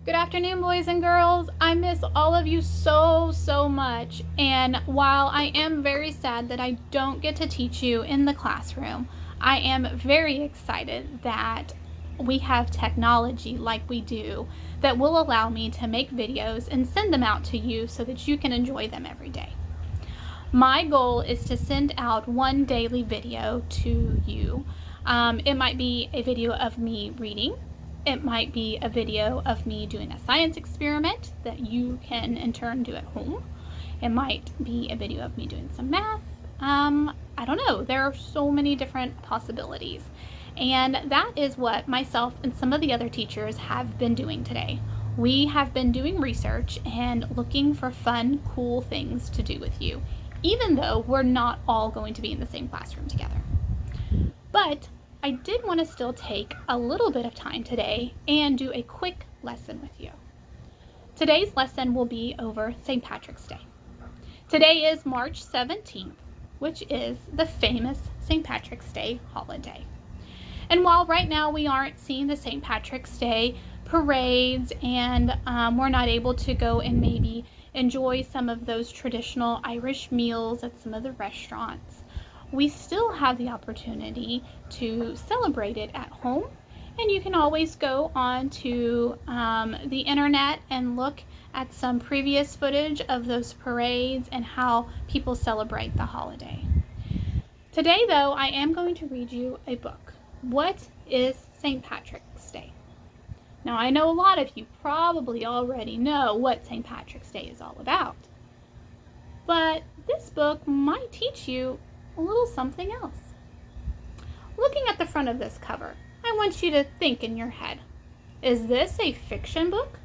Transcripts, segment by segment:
Good afternoon, boys and girls. I miss all of you so much. And while I am very sad that I don't get to teach you in the classroom, I am very excited that we have technology like we do that will allow me to make videos and send them out to you so that you can enjoy them every day. My goal is to send out one daily video to you. It might be a video of me reading. It might be a video of me doing a science experiment that you can in turn do at home. It might be a video of me doing some math. I don't know. There are so many different possibilities. And that is what myself and some of the other teachers have been doing today. We have been doing research and looking for fun, cool things to do with you, even though we're not all going to be in the same classroom together. But I did want to still take a little bit of time today and do a quick lesson with you. Today's lesson will be over St. Patrick's Day. Today is March 17th, which is the famous St. Patrick's Day holiday. And while right now we aren't seeing the St. Patrick's Day parades and we're not able to go and maybe enjoy some of those traditional Irish meals at some of the restaurants, we still have the opportunity to celebrate it at home. And you can always go on to the internet and look at some previous footage of those parades and how people celebrate the holiday. Today, though, I am going to read you a book. What is St. Patrick's Day? Now, I know a lot of you probably already know what St. Patrick's Day is all about, but this book might teach you a little something else. Looking at the front of this cover, I want you to think in your head, is this a fiction book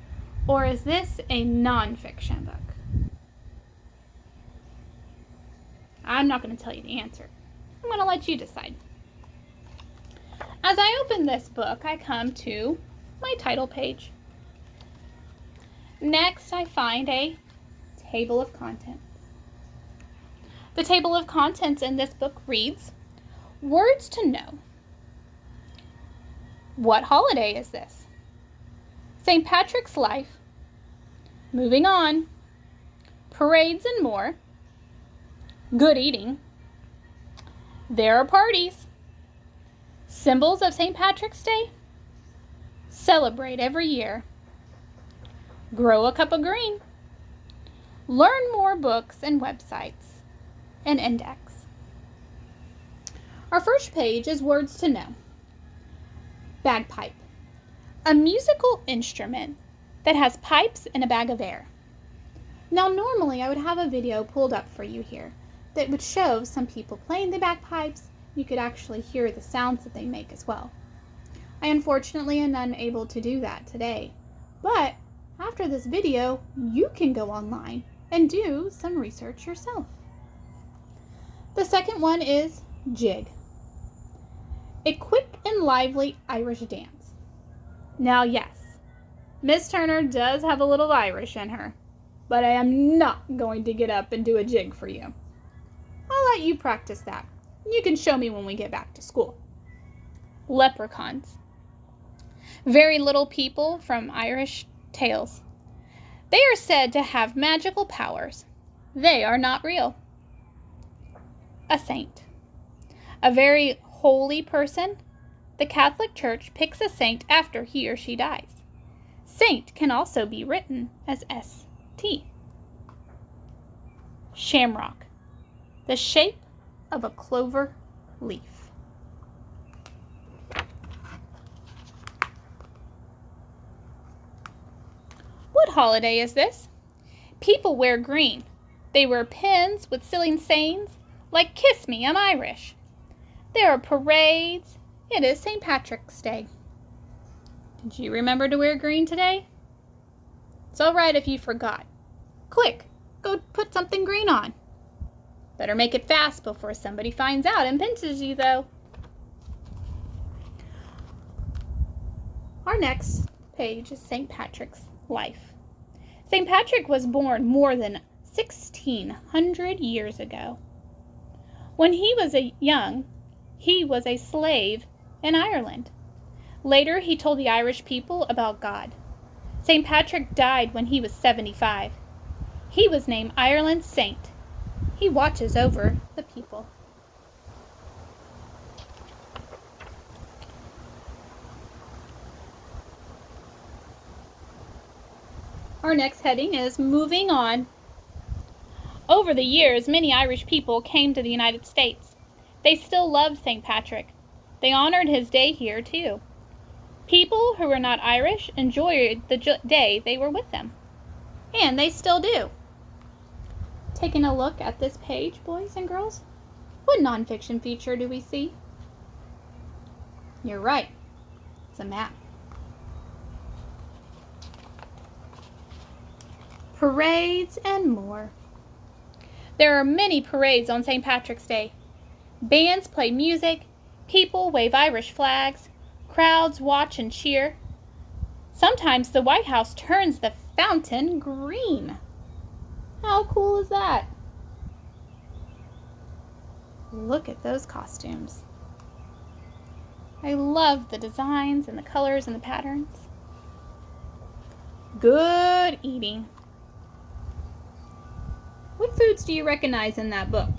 or is this a non-fiction book? I'm not going to tell you the answer. I'm going to let you decide. As I open this book, I come to my title page. Next, I find a table of contents. The table of contents in this book reads, Words to Know. What holiday is this? St. Patrick's Life. Moving on. Parades and more. Good eating. There are parties. Symbols of St. Patrick's Day. Celebrate every year. Grow a cup of green. Learn more books and websites. An index. Our first page is words to know. Bagpipe. A musical instrument that has pipes and a bag of air. Now normally I would have a video pulled up for you here that would show some people playing the bagpipes. You could actually hear the sounds that they make as well. I unfortunately am unable to do that today, but after this video you can go online and do some research yourself. The second one is jig. A quick and lively Irish dance. Now yes, Miss Turner does have a little Irish in her, but I am not going to get up and do a jig for you. I'll let you practice that. You can show me when we get back to school. Leprechauns. Very little people from Irish tales. They are said to have magical powers. They are not real. A saint. A very holy person. The Catholic Church picks a saint after he or she dies. Saint can also be written as S-T. Shamrock. The shape of a clover leaf. What holiday is this? People wear green. They wear pins with silly sayings like "Kiss me, I'm Irish." There are parades. It is St. Patrick's Day. Did you remember to wear green today? It's all right if you forgot. Quick, go put something green on. Better make it fast before somebody finds out and pinches you, though. Our next page is St. Patrick's life. St. Patrick was born more than 1,600 years ago. When he was young, he was a slave in Ireland. Later, he told the Irish people about God. St. Patrick died when he was 75. He was named Ireland's saint. He watches over the people. Our next heading is moving on. Over the years, many Irish people came to the United States. They still loved St. Patrick. They honored his day here, too. People who were not Irish enjoyed the day they were with them. And they still do. Taking a look at this page, boys and girls, what nonfiction feature do we see? You're right. It's a map. Parades and more. There are many parades on St. Patrick's Day. Bands play music, people wave Irish flags, crowds watch and cheer. Sometimes the White House turns the fountain green. How cool is that? Look at those costumes. I love the designs and the colors and the patterns. Good eating. What foods do you recognize in that book?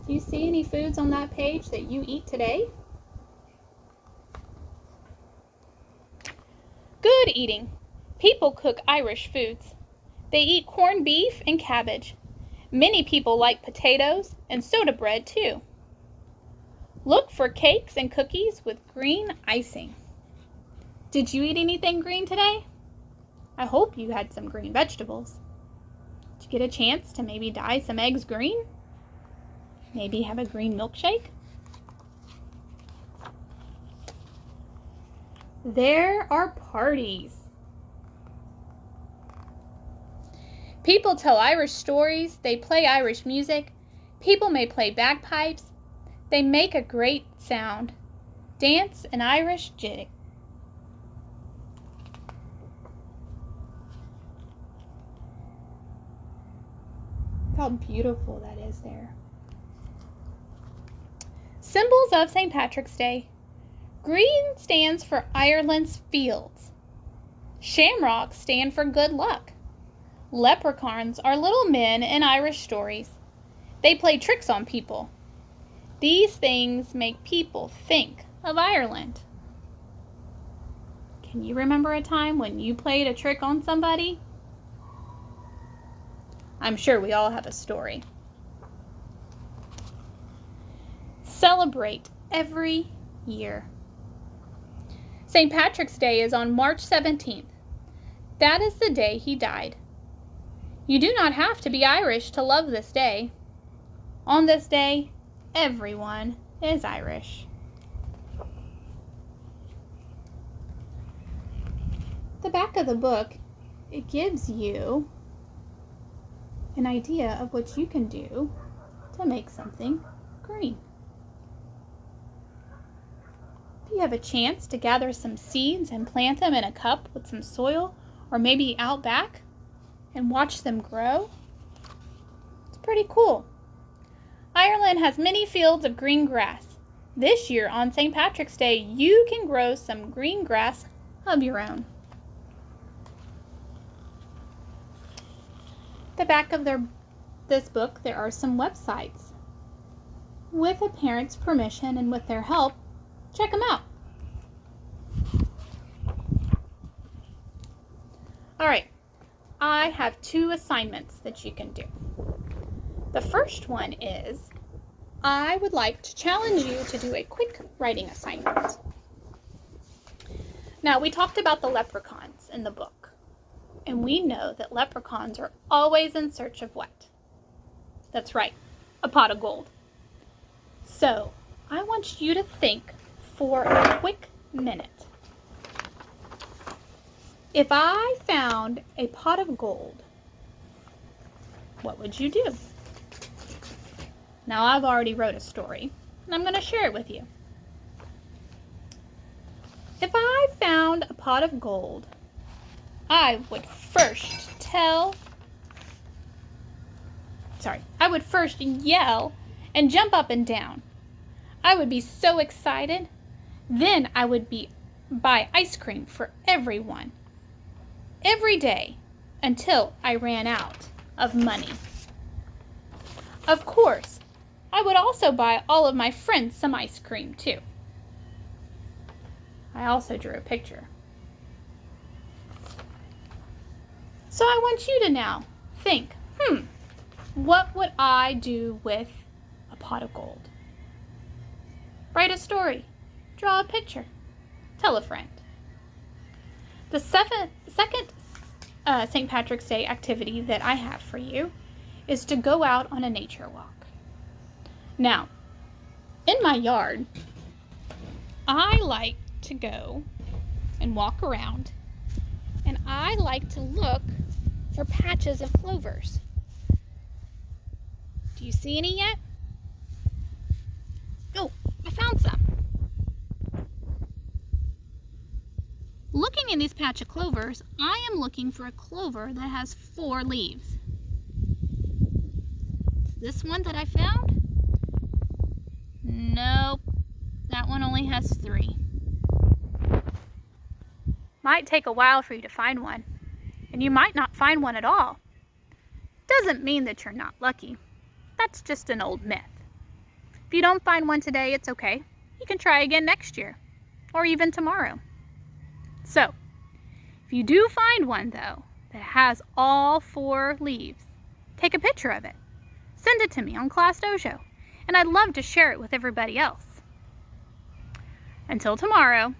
Do you see any foods on that page that you eat today? Good eating. People cook Irish foods. They eat corned beef and cabbage. Many people like potatoes and soda bread too. Look for cakes and cookies with green icing. Did you eat anything green today? I hope you had some green vegetables. Did you get a chance to maybe dye some eggs green? Maybe have a green milkshake? There are parties. People tell Irish stories, they play Irish music. People may play bagpipes. They make a great sound. Dance an Irish jig. How beautiful that is there. Symbols of St. Patrick's Day. Green stands for Ireland's fields. Shamrocks stand for good luck. Leprechauns are little men in Irish stories. They play tricks on people. These things make people think of Ireland. Can you remember a time when you played a trick on somebody? I'm sure we all have a story. Celebrate every year. St. Patrick's Day is on March 17th. That is the day he died. You do not have to be Irish to love this day. On this day, everyone is Irish. The back of the book, it gives you an idea of what you can do to make something green. If you have a chance to gather some seeds and plant them in a cup with some soil, or maybe out back, and watch them grow, it's pretty cool. Ireland has many fields of green grass. This year on St. Patrick's Day, you can grow some green grass of your own. The back of this book, there are some websites. With a parent's permission and with their help, check them out. All right, I have 2 assignments that you can do. The first one is, I would like to challenge you to do a quick writing assignment. Now, we talked about the leprechauns in the book, and we know that leprechauns are always in search of what? That's right, a pot of gold. So, I want you to think for a quick minute. If I found a pot of gold, what would you do? Now, I've already wrote a story, and I'm going to share it with you. If I found a pot of gold, I would first yell and jump up and down. I would be so excited. Then I would be buy ice cream for everyone every day until I ran out of money. Of course, I would also buy all of my friends some ice cream too. I also drew a picture. So I want you to now think, what would I do with a pot of gold? Write a story, draw a picture, tell a friend. The second St. Patrick's Day activity that I have for you is to go out on a nature walk. Now, in my yard, I like to go and walk around, and I like to look for patches of clovers. Do you see any yet? Oh, I found some. Looking in these patch of clovers, I am looking for a clover that has 4 leaves. This one that I found? Nope, that one only has 3. Might take a while for you to find one, and you might not find one at all. Doesn't mean that you're not lucky. That's just an old myth. If you don't find one today, it's okay. You can try again next year, or even tomorrow. So, if you do find one though, that has all 4 leaves, take a picture of it. Send it to me on Class Dojo, and I'd love to share it with everybody else. Until tomorrow,